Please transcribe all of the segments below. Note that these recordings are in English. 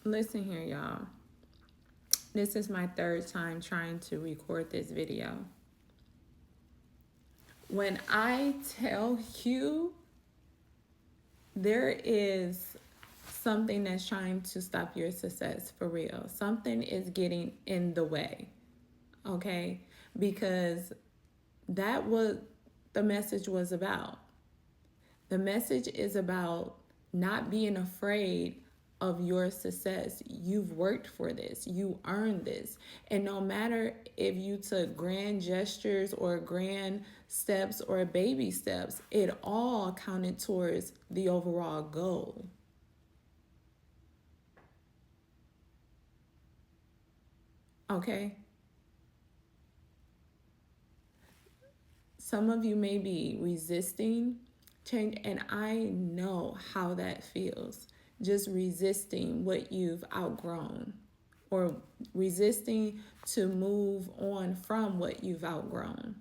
Listen here, y'all. This is my third time trying to record this video. When I tell you there is something that's trying to stop your success, for real, something is getting in the way, okay? Because that was the message was about. The message is about not being afraid of your success. You've worked for this. You earned this. And no matter if you took grand gestures or grand steps or baby steps, it all counted towards the overall goal. Okay? Some of you may be resisting change, and I know how that feels. Just resisting what you've outgrown, or resisting to move on from what you've outgrown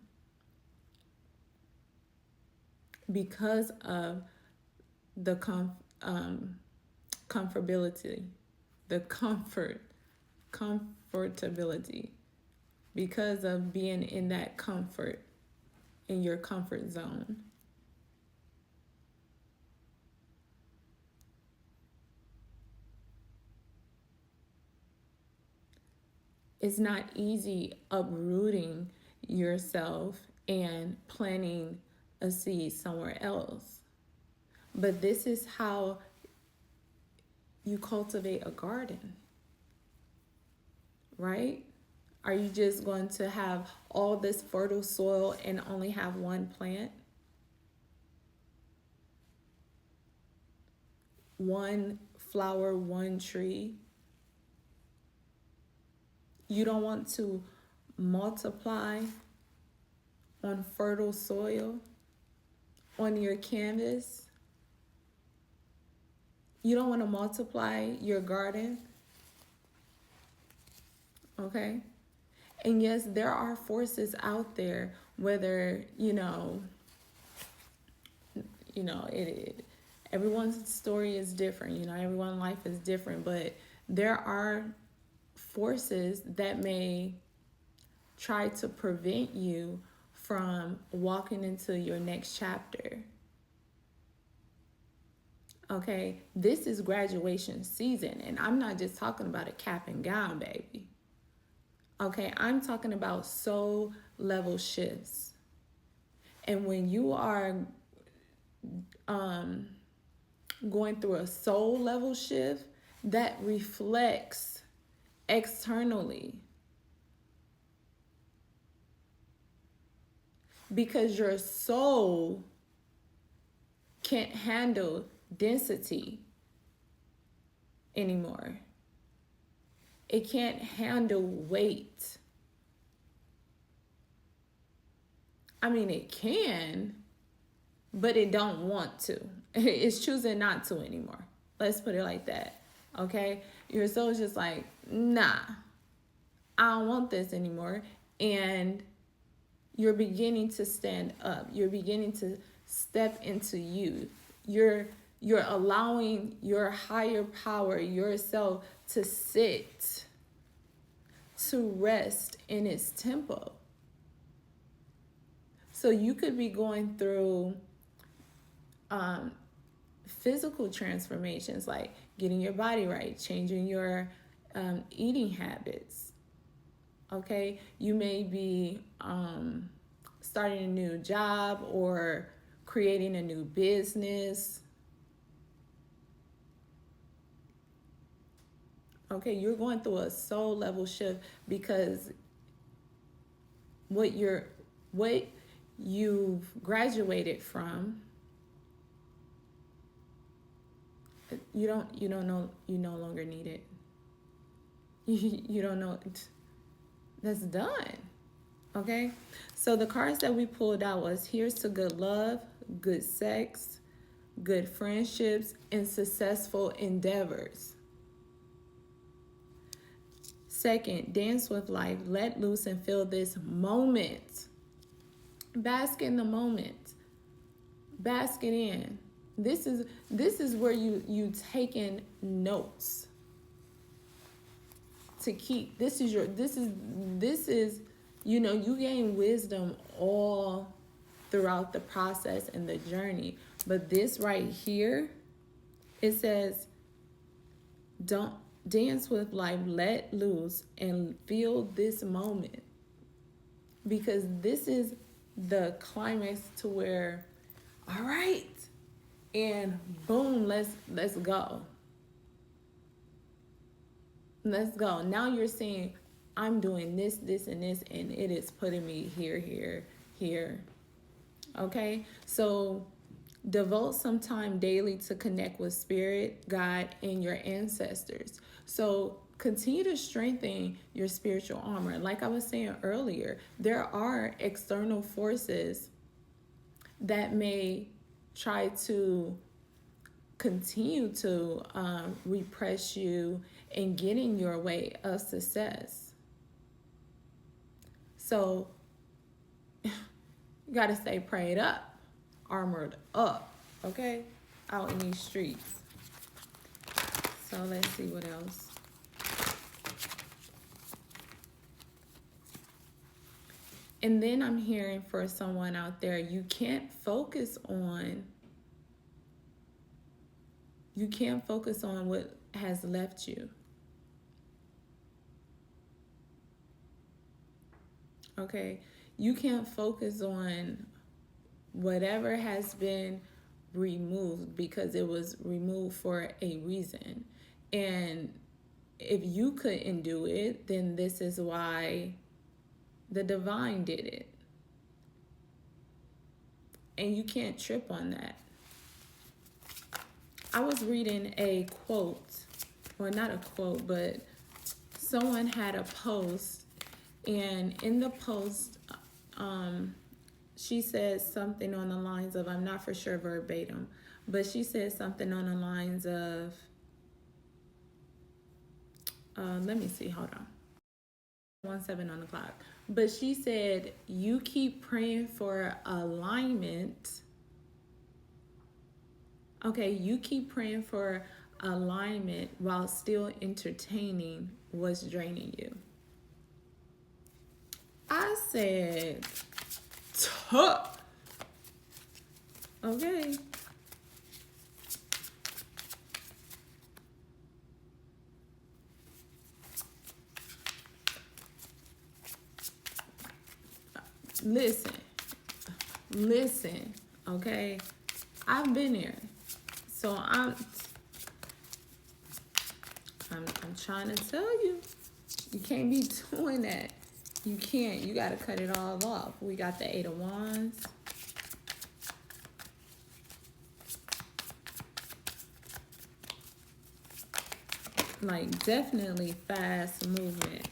because of the comfortability, the comfortability, because of being in that comfort, in your comfort zone. It's not easy uprooting yourself and planting a seed somewhere else. But this is how you cultivate a garden, right? Are you just going to have all this fertile soil and only have one plant? One flower, one tree? You don't want to multiply on fertile soil, on your canvas? You don't want to multiply your garden? Okay? And yes, there are forces out there, whether, everyone's story is different, everyone's life is different, but there are forces that may try to prevent you from walking into your next chapter. Okay, this is graduation season, and I'm not just talking about a cap and gown, baby. Okay, I'm talking about soul level shifts. And when you are going through a soul level shift, that reflects externally. Because your soul can't handle density anymore. It can't handle weight. I mean, it can, but it don't want to. It's choosing not to anymore. Let's put it like that, okay? Your soul's just like, nah, I don't want this anymore. And you're beginning to stand up. You're beginning to step into you. You're allowing your higher power, yourself, to sit, to rest in its tempo. So you could be going through physical transformations, like getting your body right, changing your eating habits. Okay, you may be starting a new job or creating a new business. Okay, you're going through a soul level shift because what you've graduated from, you no longer need it. You don't know, that's done. Okay, so the cards that we pulled out was here's to good love, good sex, good friendships, and successful endeavors. Second, dance with life. Let loose and feel this moment. Bask in the moment. Bask it in. This is where you taking notes. to keep, this is, you know, you gain wisdom all throughout the process and the journey. But this right here, it says, don't dance with life, let loose, and feel this moment. Because this is the climax to where, all right, and boom, let's go. Let's go. Now you're saying, I'm doing this, this, and this, and it is putting me here, here, here. Okay? So devote some time daily to connect with Spirit, God, and your ancestors. So continue to strengthen your spiritual armor. Like I was saying earlier, there are external forces that may try to continue to repress you and get in your way of success. So you got to stay prayed up, armored up, okay, out in these streets. So let's see what else. And then I'm hearing for someone out there, you can't focus on what has left you. Okay? You can't focus on whatever has been removed, because it was removed for a reason. And if you couldn't do it, then this is why the divine did it. And you can't trip on that. I was reading a quote, well, not a quote, but someone had a post, and in the post, she said something on the lines of, I'm not for sure verbatim, but she said something on the lines of, let me see, hold on. 1:07 on the clock. But she said, you keep praying for alignment. Okay, you keep praying for alignment while still entertaining what's draining you. I said, tuh. Okay. Listen, okay? I've been there. So I'm trying to tell you, you can't be doing that. You can't. You got to cut it all off. We got the 8 of Wands. Like, definitely fast movement.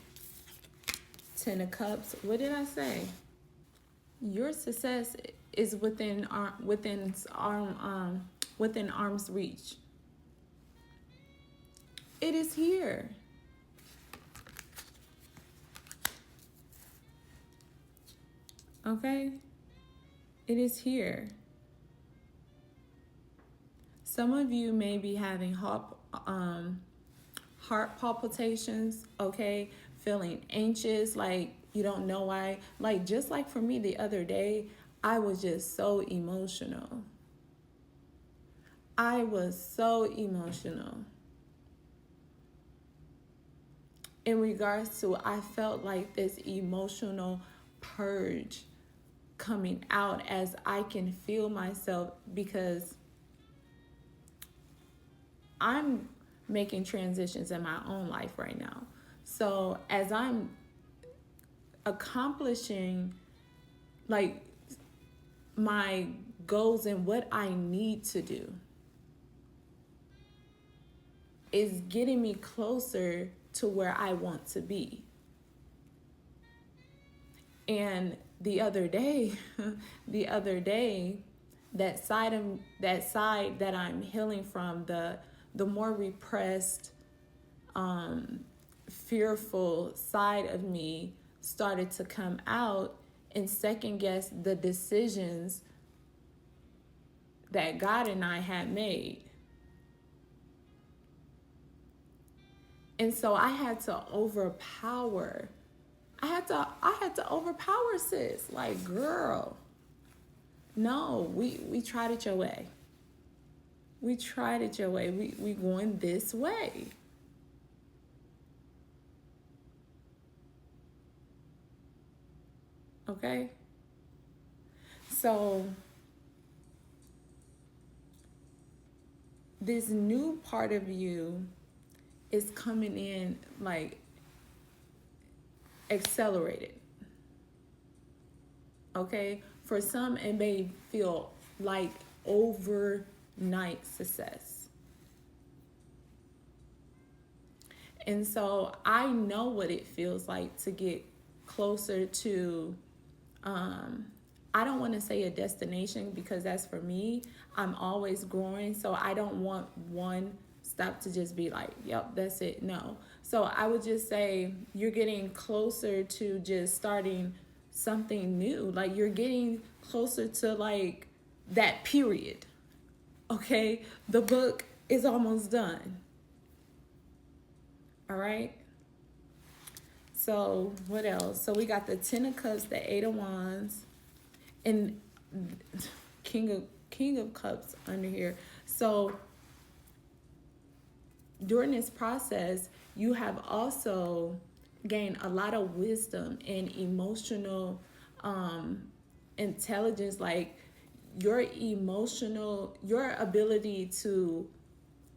10 of Cups. What did I say? Your success is within arm's reach. It is here. Okay? It is here. Some of you may be having heart palpitations, okay? Feeling anxious, like you don't know why. Like, just like for me the other day, I was just so emotional. I was so emotional. In regards to, I felt like this emotional purge coming out as I can feel myself, because I'm making transitions in my own life right now. So as I'm accomplishing like my goals and what I need to do, is getting me closer to where I want to be. And the other day, that side that I'm healing from, the more repressed, fearful side of me started to come out and second guess the decisions that God and I had made. And so I had to overpower. I had to overpower sis. Like, girl, no, we tried it your way. We tried it your way. We going this way. Okay? So this new part of you is coming in like accelerated. Okay? For some, it may feel like overnight success. And so I know what it feels like to get closer to, I don't want to say a destination because that's for me. I'm always growing. So I don't want one stop to just be like, yep, that's it. No. So I would just say you're getting closer to just starting something new. Like you're getting closer to like that period. Okay. The book is almost done. All right. So what else? So we got the 10 of Cups, the 8 of Wands, and King of Cups under here. So during this process, you have also gained a lot of wisdom and emotional intelligence, like your ability to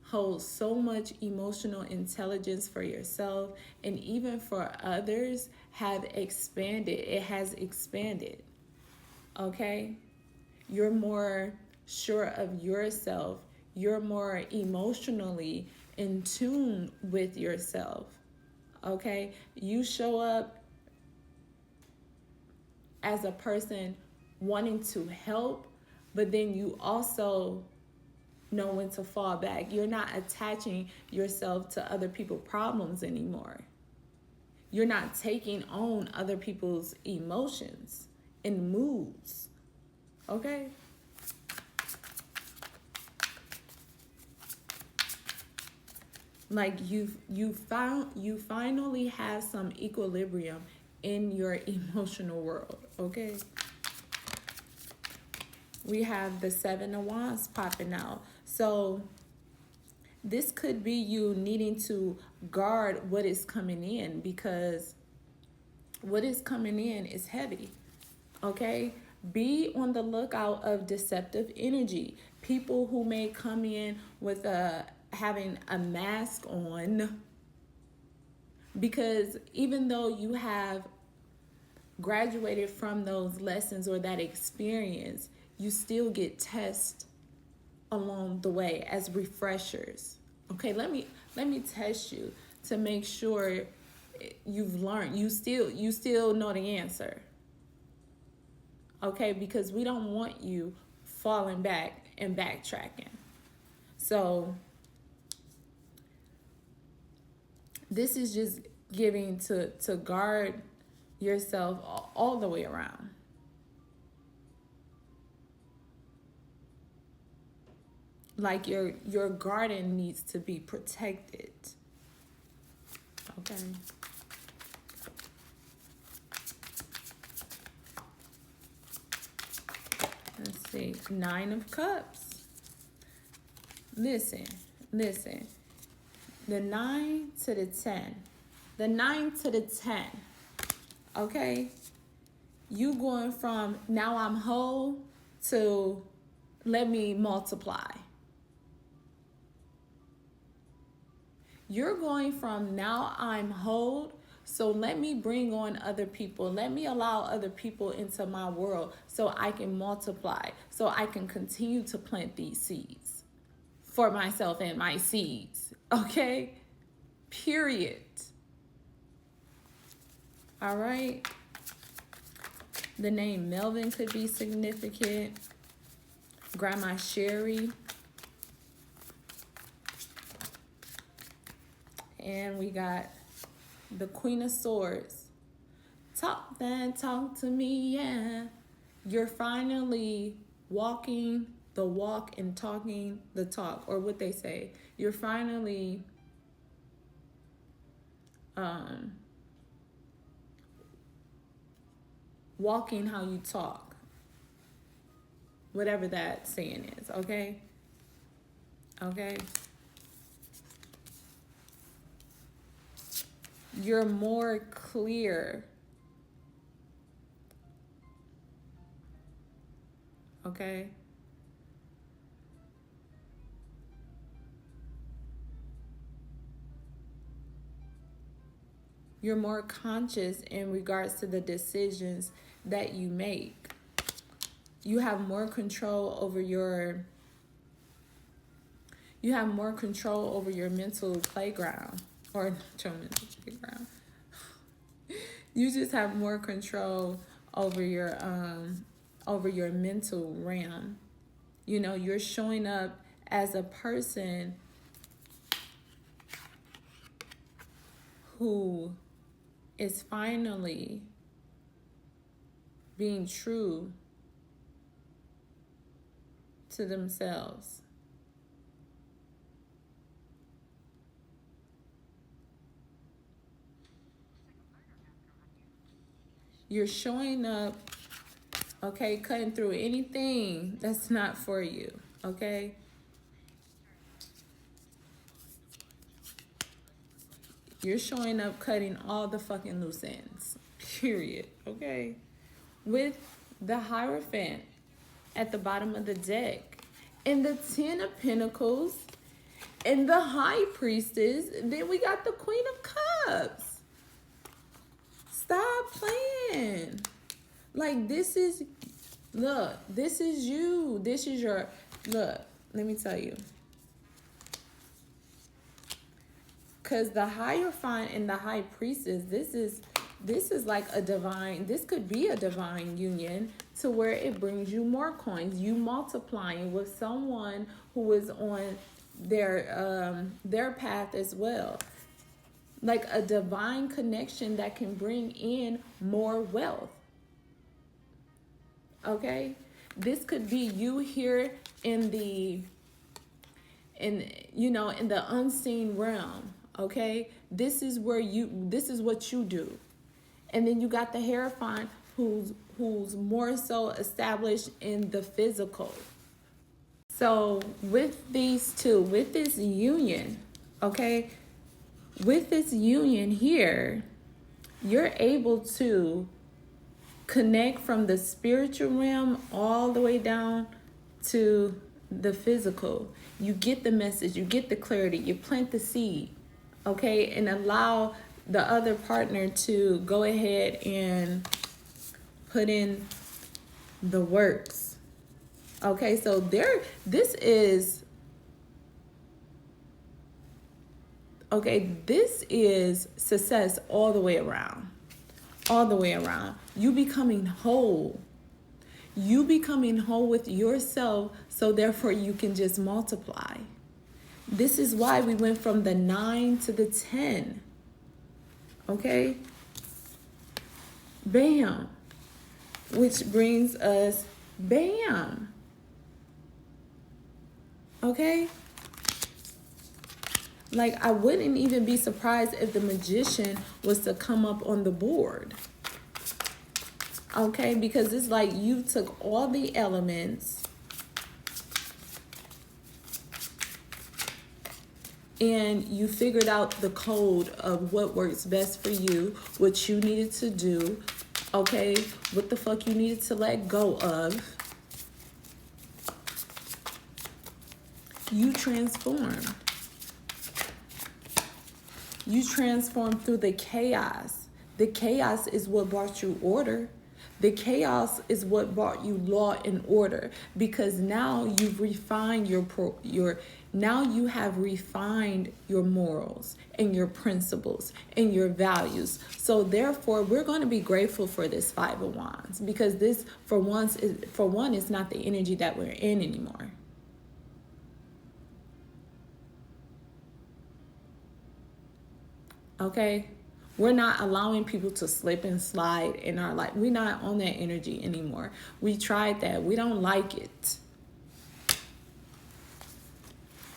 hold so much emotional intelligence for yourself and even for others have expanded. It has expanded. Okay? You're more sure of yourself. You're more emotionally in tune with yourself. Okay? You show up as a person wanting to help, but then you also know when to fall back. You're not attaching yourself to other people's problems anymore. You're not taking on other people's emotions and moods. Okay? Like you finally have some equilibrium in your emotional world. Okay? We have the 7 of Wands popping out. So this could be you needing to guard what is coming in, because what is coming in is heavy. Okay? Be on the lookout of deceptive energy. People who may come in with having a mask on, because even though you have graduated from those lessons or that experience, you still get tests along the way as refreshers. Okay, let me test you to make sure you've learned. You still know the answer. Okay, because we don't want you falling back and backtracking. So this is just giving to guard yourself all the way around. Like your garden needs to be protected. Okay. Let's see. 9 of Cups. Listen. The 9 to the 10. The 9 to the 10. Okay? You going from now I'm whole to let me multiply. You're going from now I'm whole, so let me bring on other people. Let me allow other people into my world so I can multiply, so I can continue to plant these seeds for myself and my seeds. Okay? Period. All right? The name Melvin could be significant. Grandma Sherry. And we got the Queen of Swords. Talk then, talk to me, yeah. You're finally walking the walk and talking the talk, or what they say. You're finally um, walking how you talk, whatever that saying is, okay? Okay? You're more clear, okay? You're more conscious in regards to the decisions that you make. You have more control over your mental playground, or not your mental playground. You just have more control over your mental realm. You know, you're showing up as a person who is finally being true to themselves. You're showing up, okay, cutting through anything that's not for you, okay? You're showing up cutting all the fucking loose ends, period, okay? With the Hierophant at the bottom of the deck, and the Ten of Pentacles, and the High Priestess, then we got the Queen of Cups. Stop playing. Like, this is, look, this is you. This is your, look, let me tell you. Because the Hierophant and the High Priestess, this is like a divine, this could be a divine union to where it brings you more coins. You multiplying with someone who is on their path as well. Like a divine connection that can bring in more wealth. Okay? This could be you here in the unseen realm. Okay? This is what you do. And then you got the Hierophant who's more so established in the physical. So with these two, with this union, okay? With this union here, you're able to connect from the spiritual realm all the way down to the physical. You get the message, you get the clarity, you plant the seed, okay? And allow the other partner to go ahead and put in the works. Okay, so this is success all the way around. All the way around. You becoming whole. You becoming whole with yourself, so therefore you can just multiply. This is why we went from the 9 to the 10. Okay? Bam. Which brings us bam. Okay? Like, I wouldn't even be surprised if the Magician was to come up on the board. Okay? Because it's like you took all the elements and you figured out the code of what works best for you, what you needed to do, okay? What the fuck you needed to let go of. You transformed. You transformed through the chaos. The chaos is what brought you order. The chaos is what brought you law and order, because now you've refined now you have refined your morals and your principles and your values. So therefore, we're going to be grateful for this Five of Wands, because this, for one, is not the energy that we're in anymore. Okay? We're not allowing people to slip and slide in our life. We're not on that energy anymore. We tried that. We don't like it.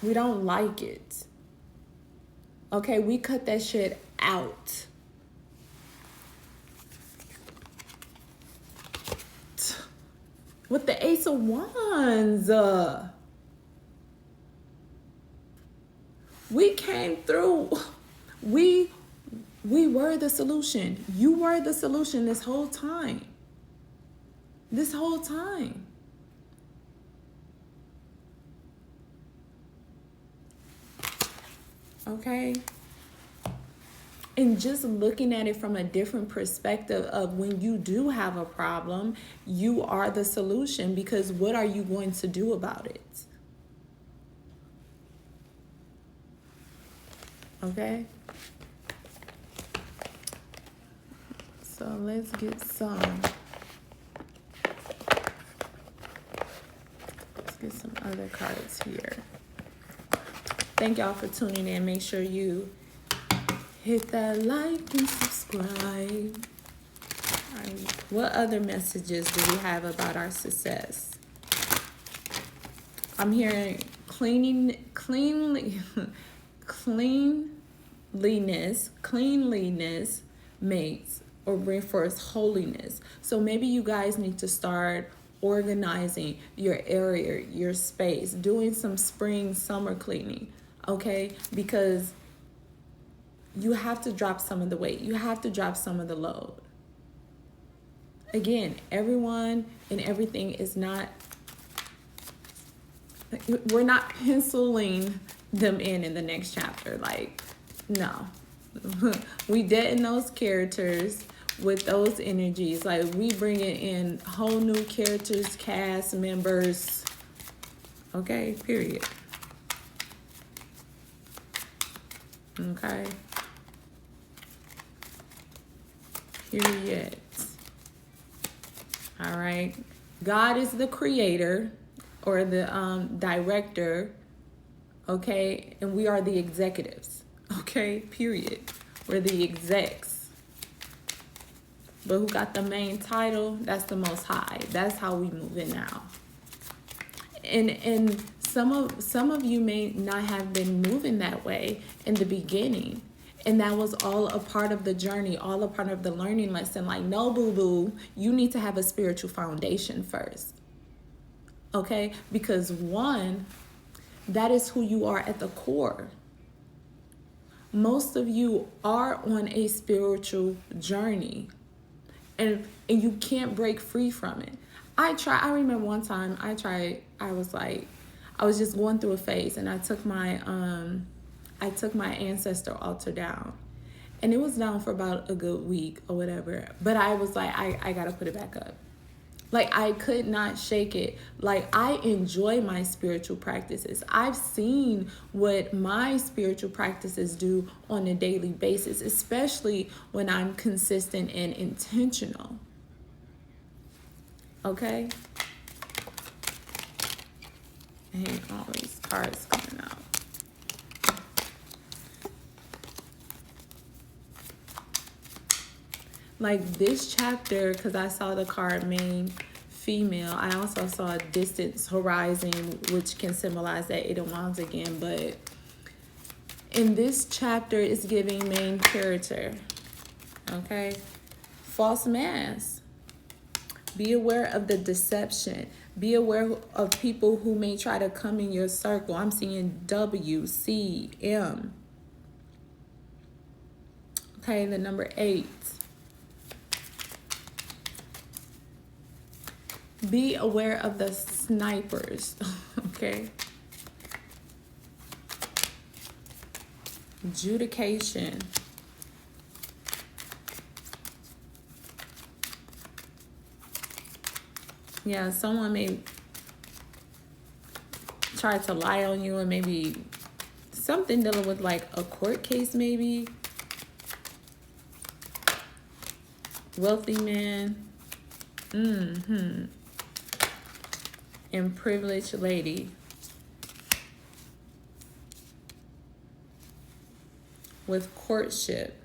We don't like it. Okay, we cut that shit out. With the Ace of Wands. We came through. We were the solution. You were the solution this whole time. This whole time. Okay? And just looking at it from a different perspective of when you do have a problem, you are the solution, because what are you going to do about it? Okay? So let's get some. Let's get some other cards here. Thank y'all for tuning in. Make sure you hit that like and subscribe. What other messages do we have about our success? I'm hearing cleanliness makes or reinforce holiness. So maybe you guys need to start organizing your area, your space, doing some spring, summer cleaning, okay? Because you have to drop some of the weight. You have to drop some of the load. Again, everyone and everything is not, we're not penciling them in the next chapter. Like, no. We deaden those characters with those energies. Like, we bringing in whole new characters, cast members. Okay, period. Okay. Period. All right. God is the creator or the director. Okay. And we are the executives. Okay. Period. We're the execs. But who got the main title? That's the Most High. That's how we move in now. And some of you may not have been moving that way in the beginning. And that was all a part of the journey, all a part of the learning lesson. Like, no, boo-boo, you need to have a spiritual foundation first. Okay? Because one, that is who you are at the core. Most of you are on a spiritual journey. And you can't break free from it. I remember one time I was just going through a phase, and I took my ancestor altar down, and it was down for about a good week or whatever. But I was like, I gotta put it back up. Like, I could not shake it. Like, I enjoy my spiritual practices. I've seen what my spiritual practices do on a daily basis, especially when I'm consistent and intentional. Okay? And all these cards coming out. Like this chapter, because I saw the card main female, I also saw a distance horizon, which can symbolize that Eight of Wands again. But in this chapter, it's giving main character. Okay? False mask. Be aware of the deception. Be aware of people who may try to come in your circle. I'm seeing W, C, M. Okay, the number 8. Be aware of the snipers, okay? Adjudication. Yeah, someone may try to lie on you, and maybe something dealing with like a court case maybe. Wealthy man. And privileged lady. With courtship.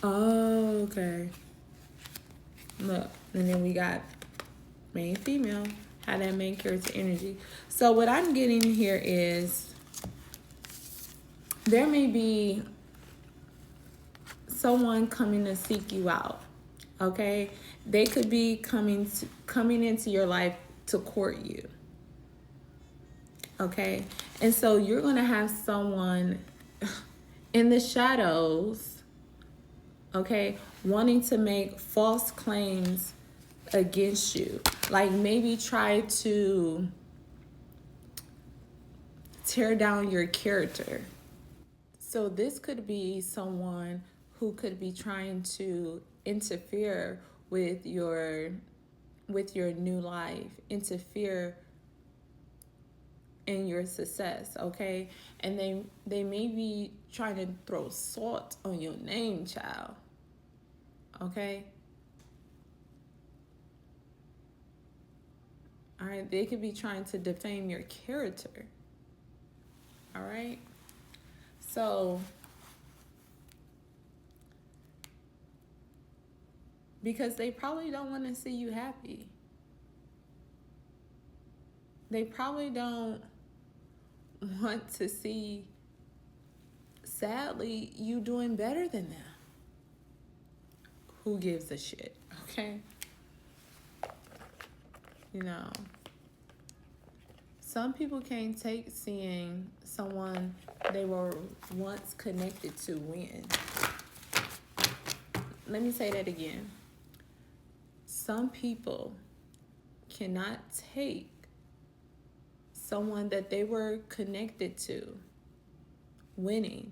Oh, okay. Look, and then we got main female. Had that main character energy. So what I'm getting here is there may be someone coming to seek you out. Okay, they could be coming into your life to court you. Okay, and so you're gonna have someone in the shadows, okay, wanting to make false claims against you, like maybe try to tear down your character. So this could be someone who could be trying to interfere with your new life, interfere in your success, okay? And they may be trying to throw salt on your name, child. Okay? All right, they could be trying to defame your character. All right? So because they probably don't want to see you happy. They probably don't want to see, sadly, you doing better than them. Who gives a shit, okay? You know, some people can't take seeing someone they were once connected to win. Let me say that again. Some people cannot take someone that they were connected to winning.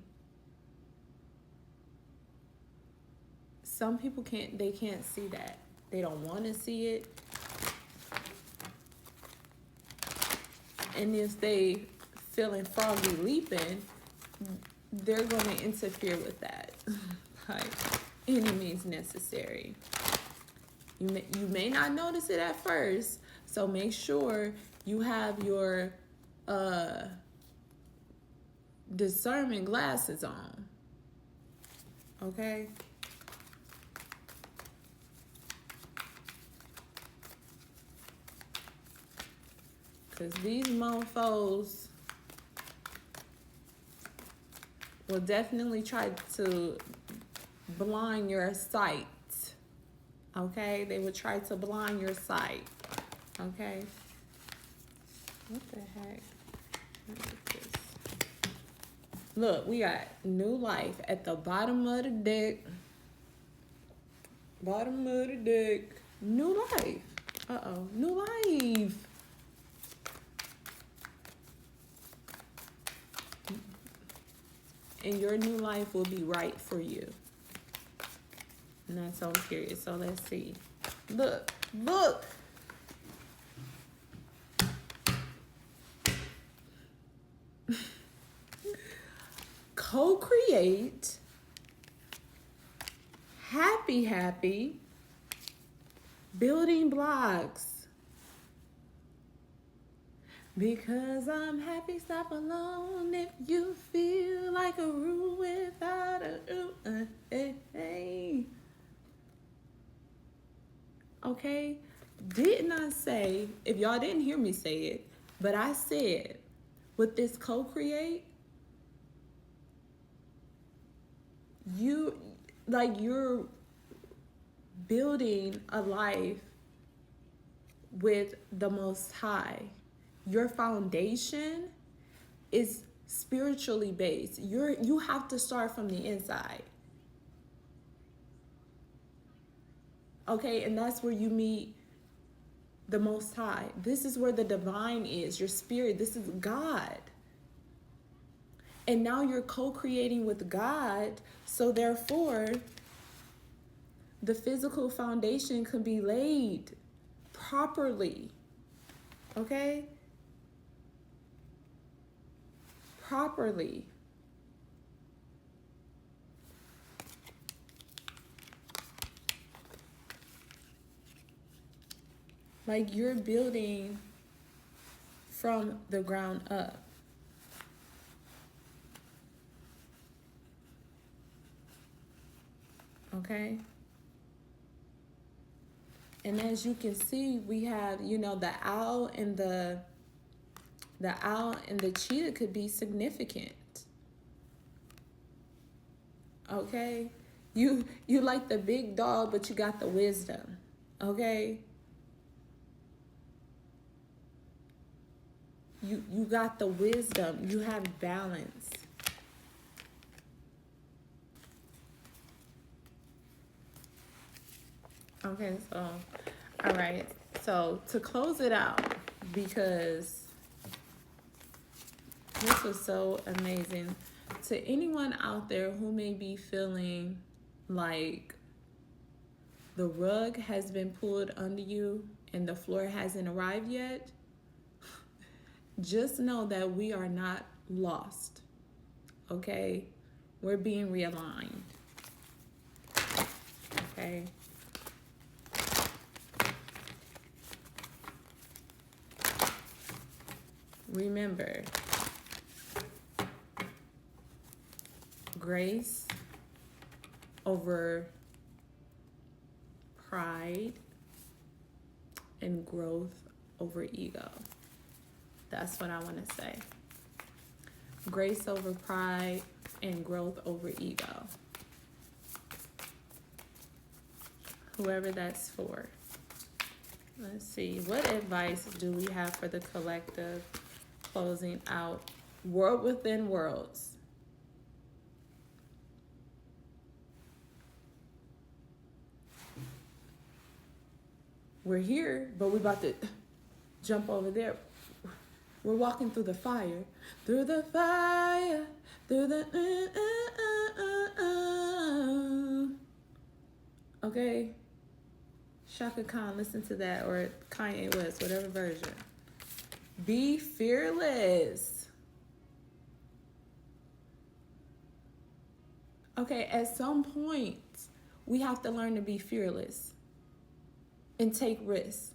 Some people they can't see that. They don't want to see it. And if they feeling froggy leaping, they're going to interfere with that by any means necessary. You may not notice it at first, so make sure you have your discernment glasses on. Okay? Because these mofos will definitely try to blind your sight. Okay? They will try to blind your sight. Okay? What the heck? What is this? Look, we got new life at the bottom of the deck. Bottom of the deck. New life. Uh-oh. New life. And your new life will be right for you. And that's so curious. So let's see. Look. Look. Co-create. Happy. Building blocks. Because I'm happy, stop alone. If you feel like a room without a room. Hey. Okay? Didn't I say, if y'all didn't hear me say it, but I said, with this co-create, you're building a life with the Most High. Your foundation is spiritually based. You have to start from the inside. Okay, and that's where you meet the Most High. This is where the divine is, your spirit. This is God. And now you're co-creating with God, so therefore, the physical foundation can be laid properly. Okay? Properly. Like you're building from the ground up. Okay? And as you can see, we have, the owl and the cheetah could be significant. Okay? You like the big dog, but you got the wisdom. Okay? You got the wisdom. You have balance. Okay, so all right. So to close it out, because this was so amazing. To anyone out there who may be feeling like the rug has been pulled under you and the floor hasn't arrived yet, just know that we are not lost. Okay? We're being realigned. Okay? Remember, grace over pride and growth over ego. That's what I want to say. Grace over pride and growth over ego. Whoever that's for. Let's see. What advice do we have for the collective closing out? World within worlds. We're here, but we're about to jump over there. We're walking through the fire. Through the fire. Through the... Okay? Shaka Khan, listen to that. Or Kanye West, whatever version. Be fearless. Okay, at some point, we have to learn to be fearless and take risks.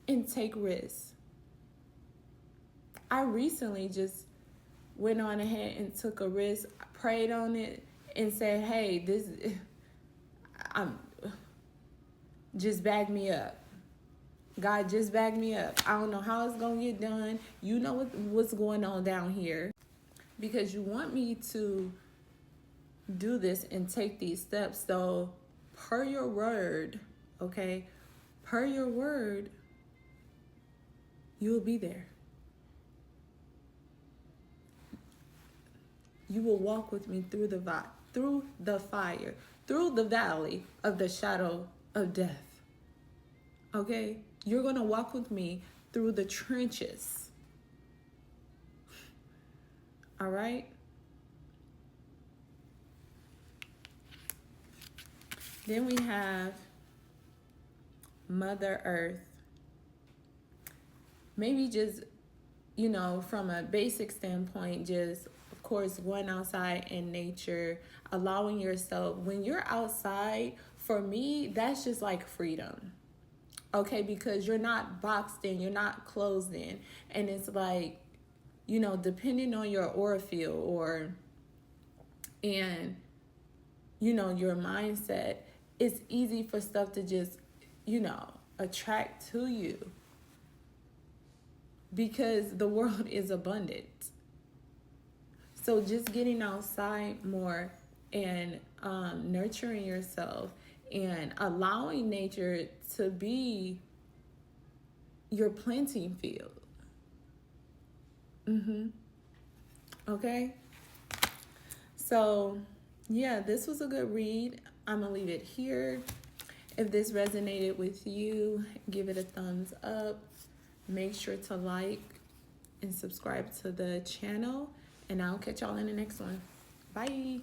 And take risks. I recently just went on ahead and took a risk, prayed on it, and said, hey, just back me up. God, just back me up. I don't know how it's going to get done. You know what's going on down here. Because you want me to do this and take these steps. So, per your word, okay? Per your word, you will be there. You will walk with me through the fire, through the valley of the shadow of death. Okay? You're going to walk with me through the trenches. All right? Then we have Mother Earth. Maybe just, from a basic standpoint, just, of course, going outside in nature, allowing yourself, when you're outside, for me, that's just like freedom. Okay, because you're not boxed in, you're not closed in. And it's like, depending on your aura field and your mindset, it's easy for stuff to just, attract to you. Because the world is abundant. So just getting outside more and nurturing yourself and allowing nature to be your planting field. Okay? So, yeah, this was a good read. I'm going to leave it here. If this resonated with you, give it a thumbs up. Make sure to like and subscribe to the channel. And I'll catch y'all in the next one. Bye.